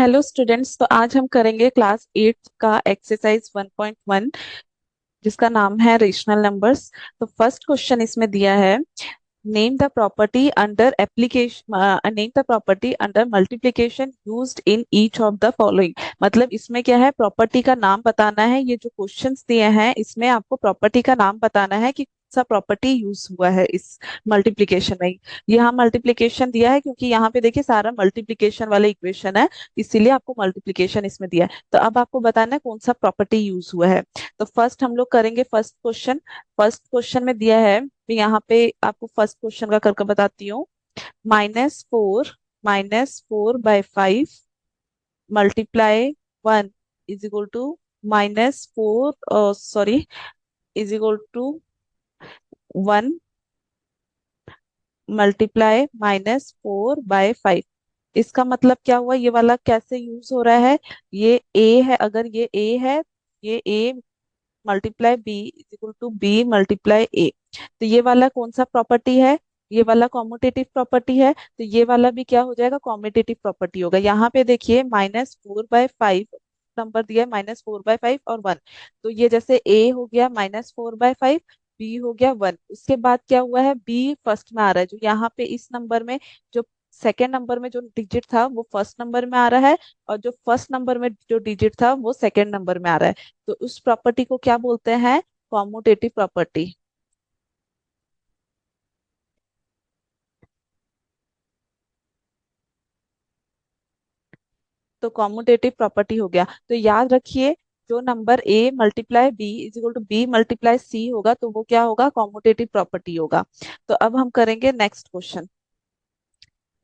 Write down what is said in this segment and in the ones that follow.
Hello students. तो आज हम करेंगे क्लास 8 का एक्सरसाइज 1.1 जिसका नाम है रेशनल नंबर्स। तो फर्स्ट क्वेश्चन इसमें दिया है, name the property under application, name the property under multiplication used in each of the following. मतलब इसमें क्या है, प्रॉपर्टी का नाम बताना है। ये जो क्वेश्चंस दिए हैं इसमें आपको प्रॉपर्टी का नाम बताना है कि कौन सा प्रॉपर्टी यूज हुआ है इस मल्टीप्लिकेशन में। यहाँ मल्टीप्लिकेशन दिया है क्योंकि यहाँ पे देखिए सारा मल्टीप्लिकेशन वाला इक्वेशन है, इसीलिए आपको मल्टीप्लिकेशन इसमें दिया है। तो अब आपको बताना है कौन सा प्रॉपर्टी यूज हुआ है। तो फर्स्ट हम लोग करेंगे फर्स्ट क्वेश्चन। फर्स्ट क्वेश्चन में दिया है, तो यहाँ पे आपको फर्स्ट क्वेश्चन का करके बताती हूँ। -4 multiply 1 is equal to -4, sorry, is equal to 1 multiply -4/5। इसका मतलब क्या हुआ, ये वाला कैसे यूज हो रहा है। ये ए है, अगर ये ए है, ये A multiply B is equal to B multiply A. तो ये वाला कौन सा प्रॉपर्टी है, ये वाला कॉम्यूटेटिव प्रॉपर्टी है। तो ये वाला भी क्या हो जाएगा, कॉम्यूटेटिव प्रॉपर्टी होगा। यहाँ पे देखिए -4/5 नंबर दिया है, -4/5 और 1। तो ये जैसे ए हो गया -4/5, बी हो गया 1। उसके बाद क्या हुआ है, बी फर्स्ट में आ रहा है, जो यहाँ पे इस नंबर में जो सेकेंड नंबर में जो डिजिट था वो फर्स्ट नंबर में आ रहा है, और जो फर्स्ट नंबर में जो डिजिट था वो सेकेंड नंबर में आ रहा है। तो उस प्रॉपर्टी को क्या बोलते हैं, कॉम्यूटेटिव प्रॉपर्टी। तो कॉम्यूटेटिव प्रॉपर्टी हो गया। तो याद रखिए, जो number A multiply B is equal to B multiply C होगा तो वो क्या होगा, कॉम्यूटेटिव प्रॉपर्टी होगा। तो अब हम करेंगे नेक्स्ट क्वेश्चन।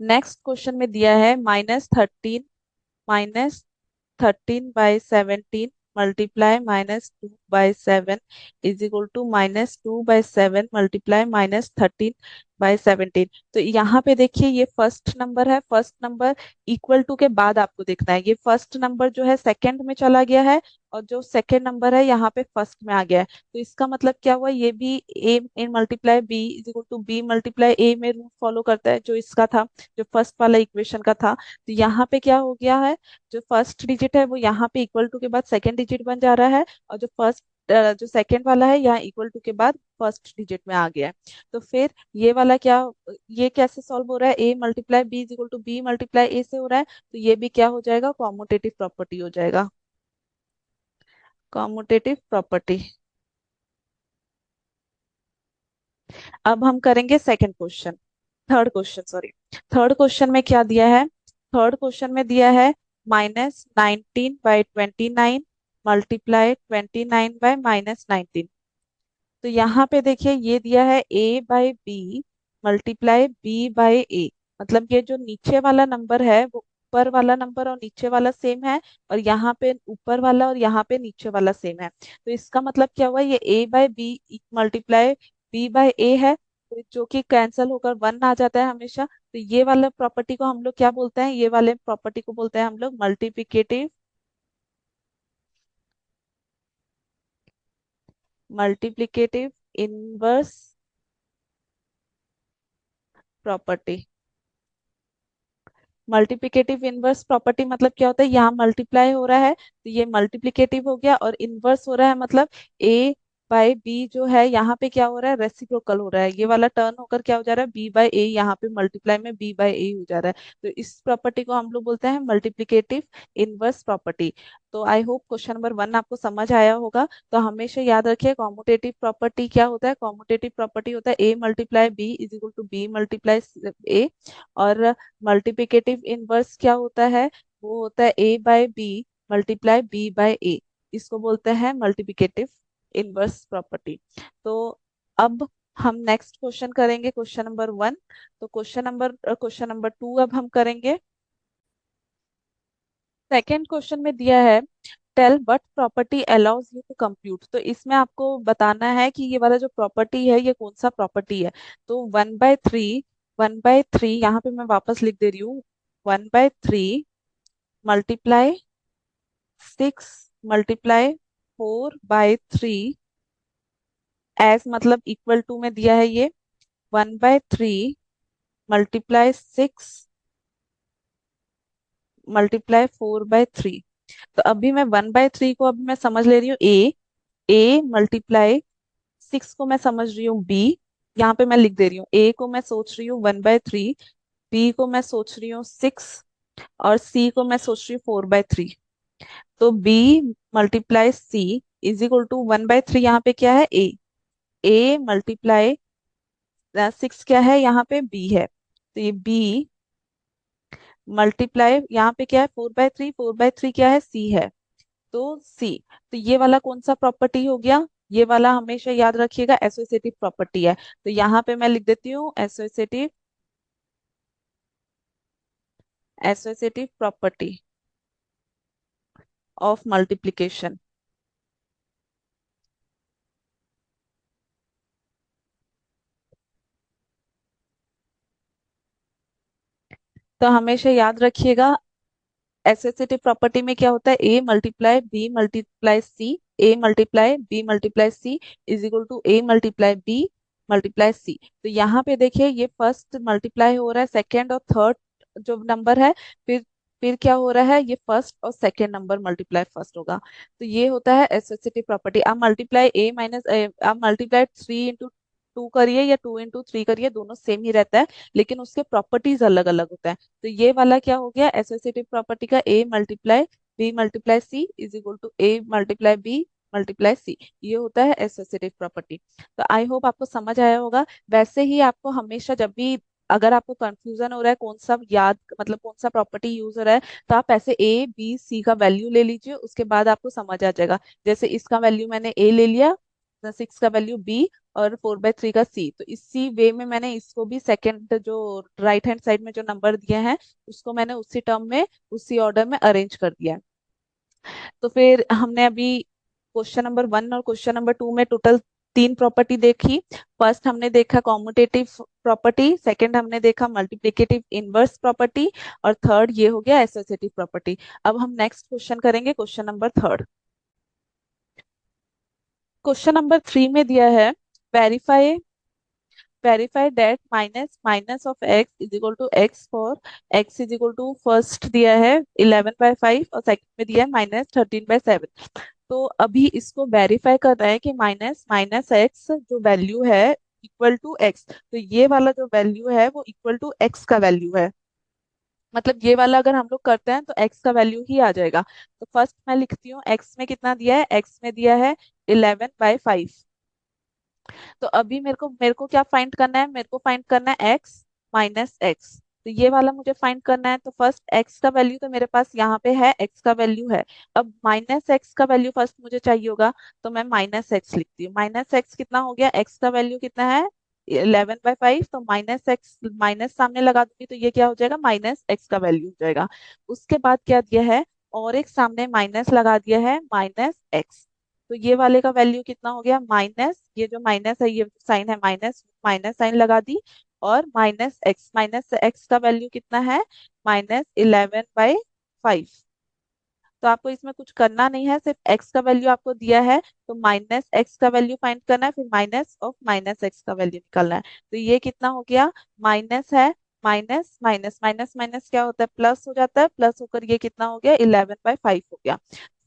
नेक्स्ट क्वेश्चन में दिया है -13 multiply -2/7 is equal to -2/7 multiply -13/17। तो यहाँ पे देखिए ये फर्स्ट नंबर है, फर्स्ट नंबर इक्वल टू के बाद आपको देखना है। ये फर्स्ट नंबर जो है सेकंड में चला गया है, और जो सेकंड नंबर है यहाँ पे फर्स्ट में आ गया है। तो इसका मतलब क्या हुआ, ये भी ए इन multiply B is equal to B multiply A में रूल फॉलो करता है, जो इसका था, जो फर्स्ट वाला इक्वेशन का था। तो यहाँ पे क्या हो गया है, जो फर्स्ट डिजिट है वो यहाँ पे इक्वल टू के बाद सेकंड डिजिट बन जा रहा है, और जो सेकंड वाला है यहाँ इक्वल टू के बाद फर्स्ट डिजिट में आ गया है। तो फिर ये वाला क्या, ये कैसे सॉल्व हो रहा है, A multiply B is equal to B multiply A से हो रहा है। तो ये भी क्या हो जाएगा, कॉम्यूटेटिव प्रॉपर्टी हो जाएगा, कॉम्यूटेटिव प्रॉपर्टी। अब हम करेंगे second question, third question sorry. Third question में क्या दिया है, थर्ड क्वेश्चन में दिया है -19/29 मल्टीप्लाई 29/-19। तो यहाँ पे देखिए ये दिया है a/b मल्टीप्लाई b/a। मतलब ये जो नीचे वाला नंबर है वो ऊपर वाला नंबर और नीचे वाला सेम है, और यहाँ पे ऊपर वाला और यहाँ पे नीचे वाला सेम है। तो इसका मतलब क्या हुआ, ये a/b मल्टीप्लाई b/a है, तो जो कि कैंसिल होकर 1 आ जाता है हमेशा। तो ये वाला प्रॉपर्टी को हम लोग क्या बोलते हैं, ये वाले प्रॉपर्टी को बोलते हैं हम लोग multiplicative, multiplicative inverse property. Multiplicative inverse property मतलब क्या होता है, यहाँ मल्टीप्लाई हो रहा है तो ये मल्टीप्लिकेटिव हो गया, और इनवर्स हो रहा है मतलब a/b जो है यहाँ पे क्या हो रहा है, रेसिप्रोकल हो रहा है। ये वाला टर्न होकर क्या हो जा रहा है, b/a, यहाँ पे मल्टीप्लाई में b/a हो जा रहा है। तो इस प्रॉपर्टी को हम लोग बोलते हैं मल्टीप्लिकेटिव इनवर्स प्रॉपर्टी। तो आई होप क्वेश्चन नंबर 1 आपको समझ आया होगा। तो हमेशा याद रखिए, कॉम्यूटेटिव प्रॉपर्टी क्या होता है, कॉम्यूटेटिव प्रॉपर्टी होता है a multiply b is equal to b multiply a। और मल्टीप्लिकेटिव इनवर्स क्या होता है, वो होता है a/b मल्टीप्लाई b/a। इसको बोलते हैं मल्टीप्लिकेटिव इनवर्स प्रॉपर्टी। तो अब हम नेक्स्ट क्वेश्चन करेंगे, क्वेश्चन नंबर 1। तो क्वेश्चन नंबर 2 अब हम करेंगे। सेकेंड क्वेश्चन में दिया है, tell what property allows you to compute. तो इसमें आपको बताना है कि ये वाला जो प्रॉपर्टी है ये कौन सा प्रॉपर्टी है। तो 1/3, 1/3 यहाँ पे मैं वापस लिख दे रही हूँ, 1/3 मल्टीप्लाई 6 मल्टीप्लाई 4/3, एज मतलब इक्वल टू में दिया है ये 1/3 मल्टीप्लाई 6 मल्टीप्लाई 4/3। तो अभी मैं 1/3 को अभी मैं समझ ले रही हूँ ए मल्टीप्लाई 6 को मैं समझ रही हूँ बी। यहाँ पे मैं लिख दे रही हूँ, ए को मैं सोच रही हूँ 1/3, बी को मैं सोच रही हूँ 6, और सी को मैं सोच रही हूँ 4/3। तो b multiply C is equal to 1/3, यहाँ पे क्या है ए मल्टीप्लाई 6 क्या है, यहाँ पे बी है, तो ये बी मल्टीप्लाई यहाँ पे क्या है 4/3, 4/3 क्या है सी है, तो सी। तो ये वाला कौन सा प्रॉपर्टी हो गया, ये वाला हमेशा याद रखिएगा एसोसिएटिव प्रॉपर्टी है। तो यहाँ पे मैं लिख देती हूँ एसोसिएटिव प्रॉपर्टी ऑफ मल्टीप्लिकेशन। तो हमेशा याद रखिएगा एसोसिएटिव प्रॉपर्टी में क्या होता है, A multiply B multiply C, A multiply B multiply C is equal to A multiply B multiply C. तो यहाँ पे देखिए ये फर्स्ट मल्टीप्लाई हो रहा है सेकंड और थर्ड जो नंबर है, फिर फिर क्या हो रहा है, ये फर्स्ट और सेकंड नंबर मल्टीप्लाई फर्स्ट होगा। तो ये होता है एसोसिएटिव प्रॉपर्टी। आप मल्टीप्लाई ए माइनस आप मल्टीप्लाई 3 into 2 करिए या 2 into 3 करिए, दोनों सेम ही रहता है, लेकिन उसके प्रॉपर्टीज अलग अलग होता है। तो ये वाला क्या हो गया एसोसिएटिव प्रॉपर्टी का, A multiply B multiply C is equal to A multiply B multiply C, ये होता है एसोसिएटिव प्रॉपर्टी। तो आई होप आपको समझ आया होगा। वैसे ही आपको हमेशा जब भी अगर आपको कंफ्यूजन हो रहा है कौन सा याद मतलब कौन सा प्रॉपर्टी यूज हो रहा है, तो आप ऐसे ए बी सी का वैल्यू ले लीजिए, उसके बाद आपको समझ आ जाएगा। जैसे इसका वैल्यू मैंने ए ले लिया, 6 का वैल्यू बी, और 4/3 का सी। तो इसी वे में मैंने इसको भी सेकंड जो राइट हैंड साइड में जो नंबर दिए हैं उसको मैंने उसी टर्म में उसी ऑर्डर में अरेंज कर दिया है। तो फिर हमने अभी क्वेश्चन नंबर 1 और क्वेश्चन नंबर 2 में टोटल 3 प्रॉपर्टी देखी। फर्स्ट हमने देखा कॉम्यूटेटिव प्रॉपर्टी, सेकंड हमने देखा मल्टीप्लिकेटिव इनवर्स प्रॉपर्टी, और थर्ड ये हो गया एसोसिएटिव प्रॉपर्टी। अब हम नेक्स्ट क्वेश्चन करेंगे, क्वेश्चन नंबर 3। क्वेश्चन नंबर 3 में दिया है verify verify that minus minus of x is equal to x for x is equal to, first दिया है 11/5 और सेकंड में दिया है -13/7। तो अभी इसको वेरीफाई कर रहा है कि माइनस माइनस एक्स जो वैल्यू है इक्वल टू एक्स, तो ये वाला जो वैल्यू है वो इक्वल टू एक्स का वैल्यू है। मतलब ये वाला अगर हम लोग करते हैं तो एक्स का वैल्यू ही आ जाएगा। तो फर्स्ट मैं लिखती हूँ एक्स में कितना दिया है, एक्स में दिया है 11/5। तो अभी मेरे को क्या फाइंड करना है, मेरे को फाइंड करना है एक्स माइनस एक्स। तो ये वाला मुझे फाइंड करना है। तो फर्स्ट एक्स का वैल्यू तो मेरे पास यहाँ पे है, एक्स का वैल्यू है। अब माइनस एक्स का वैल्यू फर्स्ट मुझे चाहिए होगा, तो मैं माइनस एक्स लिखती हूँ। माइनस एक्स कितना हो गया, एक्स का वैल्यू कितना है 11/5, तो माइनस एक्स माइनस सामने लगा दूंगी तो ये क्या हो जाएगा, माइनस एक्स का वैल्यू हो जाएगा। उसके बाद क्या दिया है, और एक सामने माइनस लगा दिया है माइनस एक्स। तो ये वाले का वैल्यू कितना हो गया, माइनस ये जो माइनस है ये साइन है माइनस, माइनस साइन लगा दी, और माइनस एक्स का वैल्यू कितना है, -11/5। तो आपको इसमें कुछ करना नहीं है, सिर्फ एक्स का वैल्यू आपको दिया है, तो माइनस एक्स का वैल्यू फाइंड करना है, फिर माइनस ऑफ माइनस एक्स का वैल्यू निकालना है। तो ये कितना हो गया, माइनस है, माइनस माइनस माइनस माइनस क्या होता है, प्लस हो जाता है, प्लस होकर ये कितना हो गया 11/5 हो गया।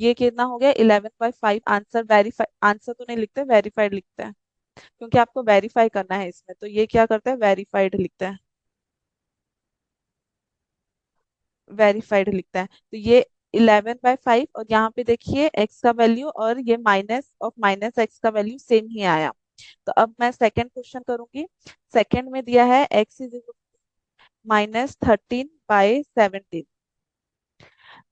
ये कितना हो गया 11/5। आंसर वेरीफाई, आंसर तो नहीं लिखते, वेरीफाइड लिखते हैं, क्योंकि आपको वेरीफाई करना है इसमें। तो ये क्या करते हैं, वेरीफाइड लिखते हैं, वेरीफाइड लिखता है। तो ये 11/5, और यहाँ पे देखिए एक्स का वैल्यू और ये माइनस ऑफ माइनस एक्स का वैल्यू सेम ही आया। तो अब मैं सेकंड क्वेश्चन करूंगी। सेकंड में दिया है एक्स इज -13/17।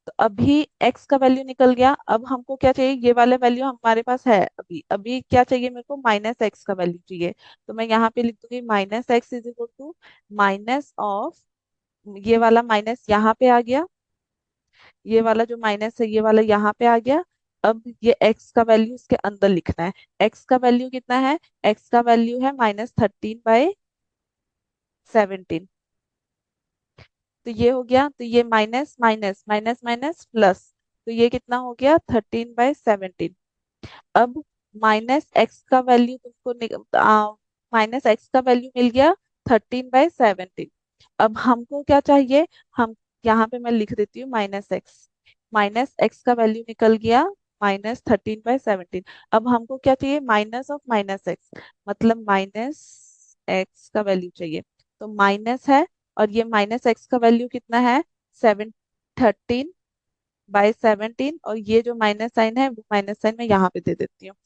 तो अभी एक्स का वैल्यू निकल गया। अब हमको क्या चाहिए, ये वाला वैल्यू हमारे पास है, अभी अभी क्या चाहिए मेरे को, माइनस एक्स का वैल्यू चाहिए। तो मैं यहाँ पे लिख दूंगी minus x is equal to minus of, ये वाला माइनस यहाँ पे आ गया, ये वाला जो माइनस है ये वाला यहाँ पे आ गया। अब ये x का वैल्यू इसके अंदर लिखना है। x का वैल्यू कितना है, x का वैल्यू है -13/17। तो ये हो गया, तो ये minus minus minus minus plus, तो ये कितना हो गया 13/17। अब माइनस एक्स का वैल्यू तुमको माइनस एक्स का वैल्यू मिल गया 13/17। अब हमको क्या चाहिए, हम यहाँ पे मैं लिख देती हूँ -x। -x का वैल्यू निकल गया -13/17। अब हमको क्या चाहिए, माइनस ऑफ -x, मतलब -x का वैल्यू चाहिए। तो माइनस है, और ये -x का वैल्यू कितना है, 13/17, और ये जो माइनस साइन है वो माइनस साइन मैं यहाँ पे दे देती हूँ।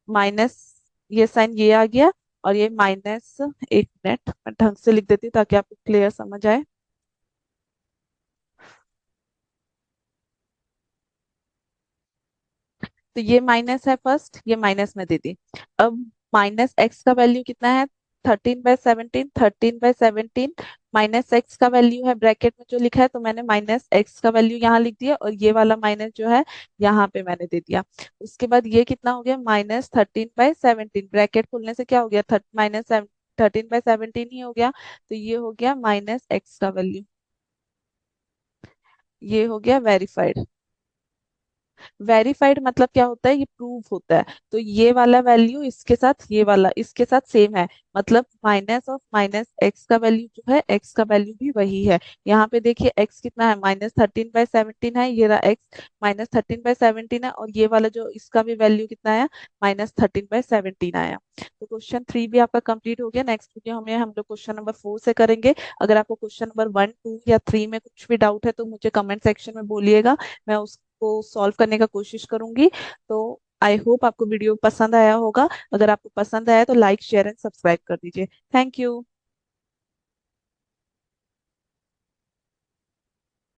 माइनस, ये साइन ये आ गया, और ये माइनस, एक मिनट मैं ढंग से लिख देती हूँ ताकि आपको क्लियर समझ आए। तो ये माइनस है फर्स्ट, ये माइनस में दे दी। अब -x का वैल्यू कितना है, 13/17, 13/17 -x का वैल्यू है ब्रैकेट में जो लिखा है, तो मैंने -x का वैल्यू यहाँ लिख दिया, और ये वाला माइनस जो है यहाँ पे मैंने दे दिया। उसके बाद ये कितना हो गया, -13/17, ब्रैकेट खोलने से क्या हो गया, -13/17 ही हो गया। तो ये हो गया -x का वैल्यू, ये हो गया वेरीफाइड। वेरीफाइड मतलब क्या होता है, ये प्रूफ होता है। तो ये वाला वैल्यू इसके साथ, ये वाला इसके साथ सेम है, मतलब माइनस ऑफ -x का वैल्यू जो है, x का वैल्यू भी वही है। यहाँ पे देखिए x कितना है, -13/17 है, ये रहा x -13/17 है, और ये वाला जो इसका भी वैल्यू कितना आया, -13/17 आया। तो क्वेश्चन 3 भी आपका कंप्लीट हो गया। नेक्स्ट वीडियो हमें हम लोग क्वेश्चन नंबर 4 से करेंगे। अगर आपको क्वेश्चन नंबर 1, 2 या 3 में कुछ भी डाउट है तो मुझे कमेंट सेक्शन में बोलिएगा, मैं उसको सॉल्व करने का कोशिश करूंगी। तो आई होप आपको वीडियो पसंद आया होगा। अगर आपको पसंद आया तो लाइक, शेयर एंड सब्सक्राइब कर दीजिए। Thank you.